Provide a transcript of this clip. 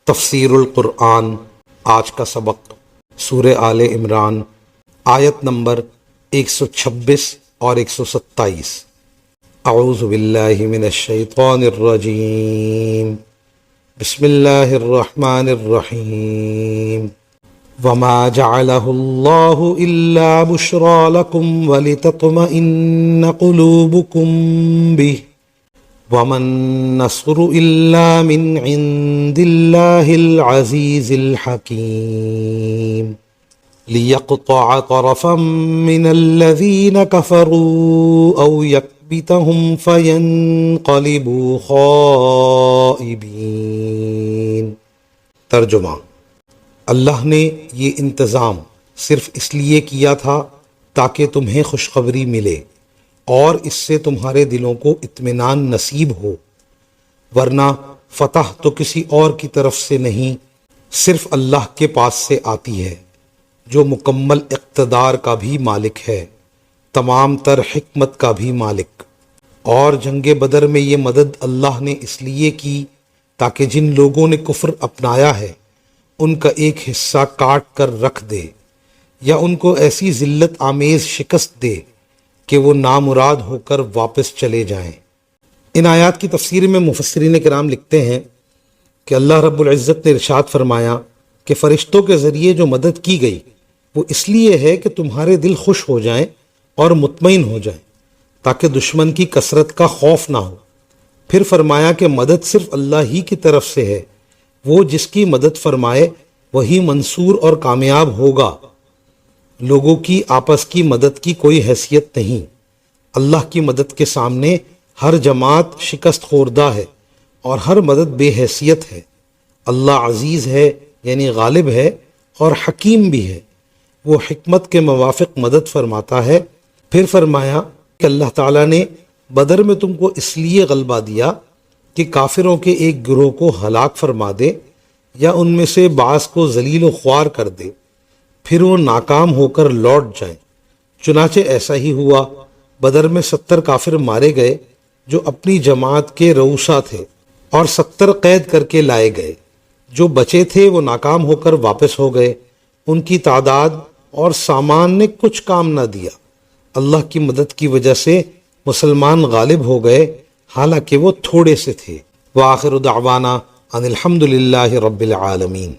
تفسیر القرآن۔ آج کا سبق سورہ آل عمران آیت نمبر 126 اور 127۔ اعوذ باللہ من الشیطان الرجیم، بسم اللہ الرحمن الرحیم۔ وما جعلہ اللہ الا بشرا لکم ولتطمئن قلوبکم بہ وَمَا النَّصْرُ إِلَّا مِنْ عِنْدِ اللَّهِ الْعَزِيزِ الْحَكِيمِ لِيَقْطَعَ طَرَفًا مِنَ الَّذِينَ كَفَرُوا أَوْ يَكْبِتَهُمْ فَيَنْقَلِبُوا خَائِبِينَ۔ ترجمہ: اللہ نے یہ انتظام صرف اس لیے کیا تھا تاکہ تمہیں خوشخبری ملے اور اس سے تمہارے دلوں کو اطمینان نصیب ہو، ورنہ فتح تو کسی اور کی طرف سے نہیں، صرف اللہ کے پاس سے آتی ہے جو مکمل اقتدار کا بھی مالک ہے، تمام تر حکمت کا بھی مالک۔ اور جنگ بدر میں یہ مدد اللہ نے اس لیے کی تاکہ جن لوگوں نے کفر اپنایا ہے ان کا ایک حصہ کاٹ کر رکھ دے یا ان کو ایسی ذلت آمیز شکست دے کہ وہ نامراد ہو کر واپس چلے جائیں۔ ان آیات کی تفسیر میں مفسرین کرام لکھتے ہیں کہ اللہ رب العزت نے ارشاد فرمایا کہ فرشتوں کے ذریعے جو مدد کی گئی وہ اس لیے ہے کہ تمہارے دل خوش ہو جائیں اور مطمئن ہو جائیں تاکہ دشمن کی کثرت کا خوف نہ ہو۔ پھر فرمایا کہ مدد صرف اللہ ہی کی طرف سے ہے، وہ جس کی مدد فرمائے وہی منصور اور کامیاب ہوگا۔ لوگوں کی آپس کی مدد کی کوئی حیثیت نہیں، اللہ کی مدد کے سامنے ہر جماعت شکست خوردہ ہے اور ہر مدد بے حیثیت ہے۔ اللہ عزیز ہے یعنی غالب ہے اور حکیم بھی ہے، وہ حکمت کے موافق مدد فرماتا ہے۔ پھر فرمایا کہ اللہ تعالیٰ نے بدر میں تم کو اس لیے غلبہ دیا کہ کافروں کے ایک گروہ کو ہلاک فرما دے یا ان میں سے بعض کو ذلیل و خوار کر دے، پھر وہ ناکام ہو کر لوٹ جائیں۔ چنانچہ ایسا ہی ہوا، بدر میں 70 کافر مارے گئے جو اپنی جماعت کے رؤسا تھے اور 70 قید کر کے لائے گئے۔ جو بچے تھے وہ ناکام ہو کر واپس ہو گئے، ان کی تعداد اور سامان نے کچھ کام نہ دیا۔ اللہ کی مدد کی وجہ سے مسلمان غالب ہو گئے حالانکہ وہ تھوڑے سے تھے۔ وآخر دعوانا ان الحمد للہ رب العالمین۔